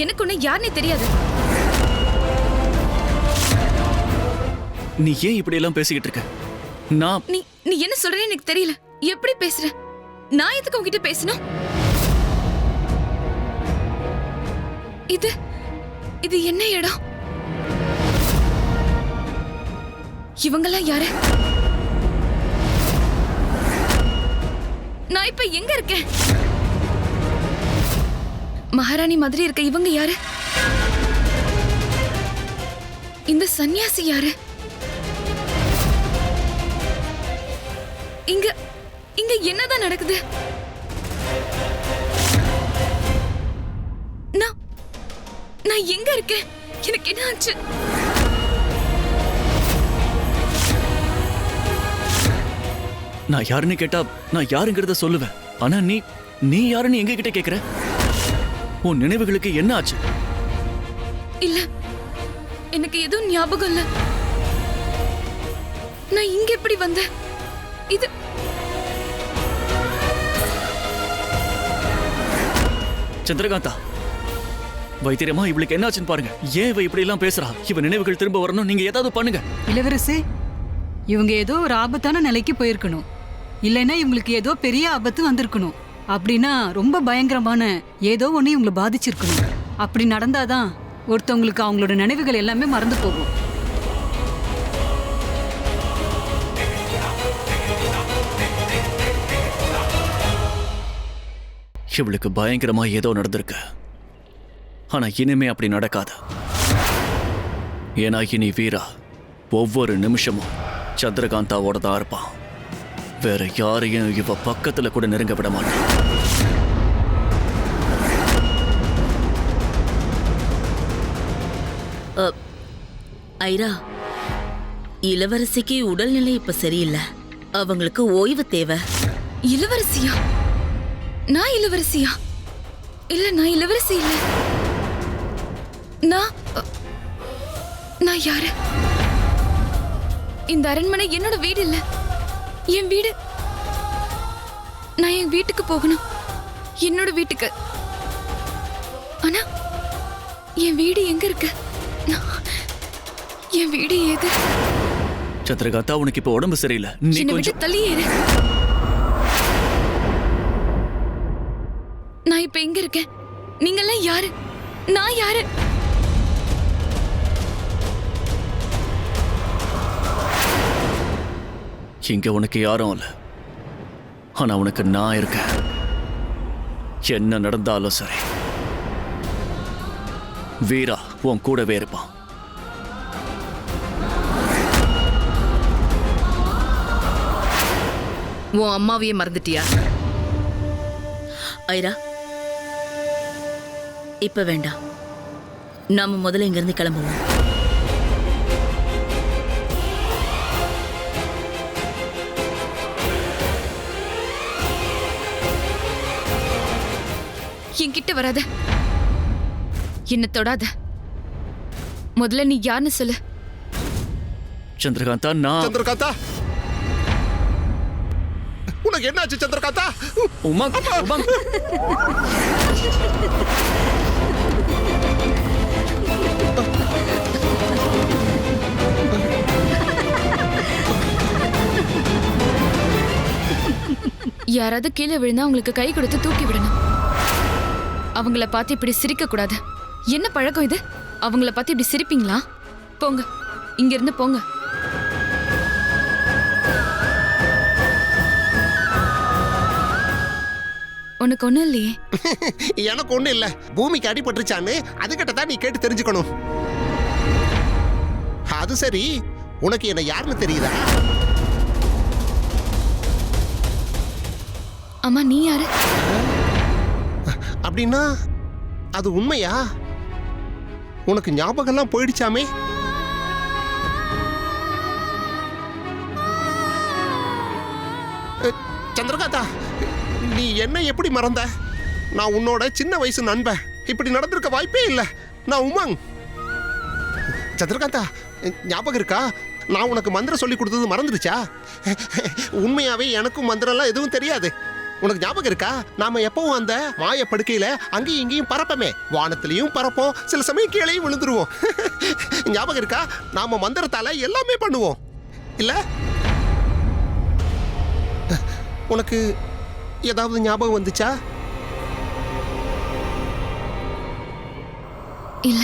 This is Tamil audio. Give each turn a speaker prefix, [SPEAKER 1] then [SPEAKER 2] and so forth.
[SPEAKER 1] எனக்கு உன்னை யாருன்னே தெரியாது.
[SPEAKER 2] நீ ஏன் இப்படி எல்லாம் பேசிக்கிட்டு இருக்க? நான்
[SPEAKER 1] நீ நீ என்ன சொல்றேன்னு எனக்கு தெரியல. எப்படி பேசுற? நான் எதுக்கு உன்கிட்ட பேசணும்? இது இது என்ன இடம்? இவங்கெல்லாம் யாரு? நான் இப்ப எங்க இருக்கேன்? மகாராணி மாதிரி இருக்க இவங்க யாரு? இந்த சன்னியாசி யாரு? இங்க இங்க என்னதான் நடக்குது? நான் எங்க இருக்கேன்? எனக்கு என்ன ஆச்சு?
[SPEAKER 2] நான் யாருன்னு கேட்டா நான் யாருங்கிறத சொல்லுவேன். ஆனா நீ யாருன்னு எங்க கிட்ட கேக்குற? உன் நினைவுகளுக்கு என்ன ஆச்சு?
[SPEAKER 1] இல்ல, எனக்கு எதுவும் ஞாபகம் இல்ல. நான் இங்க எப்படி வந்தேன்? இது
[SPEAKER 2] சந்திரகாந்தா, வைத்தியரமா இவளுக்கு என்னாச்சுன்னு பாருங்க. ஏன் இவ இப்படி எல்லாம் பேசுறா? இவ நினைவுகள் திரும்ப வரணும். நீங்க ஏதாவது பண்ணுங்க.
[SPEAKER 3] இளவரசே, இவங்க ஏதோ ஒரு ஆபத்தான நிலைக்கு போயிருக்கணும். இல்லைன்னா இவங்களுக்கு ஏதோ பெரிய ஆபத்து வந்திருக்கணும். அப்படின்னா ரொம்ப பயங்கரமான ஏதோ ஒண்ணு இவங்களை பாதிச்சிருக்கணும். அப்படி நடந்தாதான் ஒருத்தவங்களுக்கு அவங்களோட நினைவுகள் எல்லாமே மறந்து போகும்.
[SPEAKER 2] இவளுக்கு பயங்கரமா ஏதோ நடந்திருக்கு. ஆனா இனிமே அப்படி நடக்காது. ஏன்னா இனி வீரா ஒவ்வொரு நிமிஷமும் சந்திரகாந்தாவோட தான் இருப்பான். வேற யாரையும் இவ பக்கத்துல கூட நெருங்க விட மாட்டான்.
[SPEAKER 4] ஐரா, இளவரசிக்கு உடல்நிலை இப்ப சரியில்லை. அவங்களுக்கு ஓய்வு தேவை.
[SPEAKER 1] இளவரசியா? நான் இளவரசியா? இல்ல, நான் இளவரசி இல்ல. நான் யாரு? இந்த அரண்மனை என்னோட வீடு இல்ல. என் வீடு. நான் என் வீட்டுக்கு போகணும். என்னோட வீட்டுக்கு. ஆனா என் வீடு எங்க இருக்கு? என் வீடு ஏது?
[SPEAKER 2] சந்திரகாந்தா, உனக்கு இப்ப உடம்பு சரியில்லை. நீ
[SPEAKER 1] என்னை விட்டு
[SPEAKER 2] கொஞ்சம்
[SPEAKER 1] தள்ளி ஏறு. நான் இப்ப எங்க இருக்கேன்? நீங்கெல்லாம் யாரு? நான் யாரு?
[SPEAKER 2] இங்க உனக்கு யாரும் இல்ல. ஆனா உனக்கு நான் இருக்கேன். என்ன நடந்தாலும் சரி, வீரா உன் கூடவே இருப்பான்.
[SPEAKER 5] உன் அம்மாவையே மறந்துட்டியா?
[SPEAKER 4] ஐரா, இப்ப வேண்டாம். நாம முதல்ல இங்கிருந்து கிளம்புவோம்.
[SPEAKER 1] என்கிட்ட வராத. என்ன தொடாத. முதல்ல நீ யாருன்னு சொல்லு.
[SPEAKER 2] சந்திரகாந்தா, நான்
[SPEAKER 6] சந்திரகாந்தா, உனக்கு என்னாச்சு சந்திரகாந்தா?
[SPEAKER 2] உமங். உமங்,
[SPEAKER 1] யாராவது கீழே விழுந்தா அவங்களுக்கு கை கொடுத்து தூக்கி விடணும். அவங்கள பார்த்து இப்படி சிரிக்க கூடாது. என்ன பழக்கம் இது? அவங்கள பார்த்து இப்படி சிரிப்பீங்களா? போங்க, இங்க இருந்து போங்க. உனக்கு ஒண்ணும் இல்லையே?
[SPEAKER 6] எனக்கு ஒண்ணு இல்ல. பூமிக்கு அடிபட்டுருச்சான்னு அதுகிட்ட தான் நீ கேட்டு தெரிஞ்சுக்கணும். அது சரி, உனக்கு என்ன யாருன்னு தெரியுதா?
[SPEAKER 1] அம்மா, நீ யாரு?
[SPEAKER 6] அப்படின்னா அது உண்மையா? உனக்கு ஞாபகம்லாம் போயிடுச்சாமே? சந்திரகாந்தா, நீ என்ன எப்படி மறந்த? நான் உன்னோட சின்ன வயசு நண்பன். இப்படி நடந்திருக்க வாய்ப்பே இல்லை. நான் உமங். சந்திரகாந்தா, ஞாபகம் இருக்கா? நான் உனக்கு மந்திரம் சொல்லி கொடுத்தது மறந்துடுச்சா? உண்மையாவே எனக்கும் மந்திரம்லாம் எதுவும் தெரியாது. உனக்கு ஞாபகம் இருக்கா? நாம எப்பவும் அந்த மாய படுக்கையில அங்கேயும் இங்கேயும் பறப்பமே, வானத்திலையும் பறப்போம், சில சமயம் கீழேயும் விழுந்துருவோம். ஞாபகம் இருக்கா? நாம மந்திரத்தால எல்லாமே பண்ணுவோம் இல்ல? உனக்கு ஏதாவது ஞாபகம் வந்துச்சா?
[SPEAKER 1] இல்ல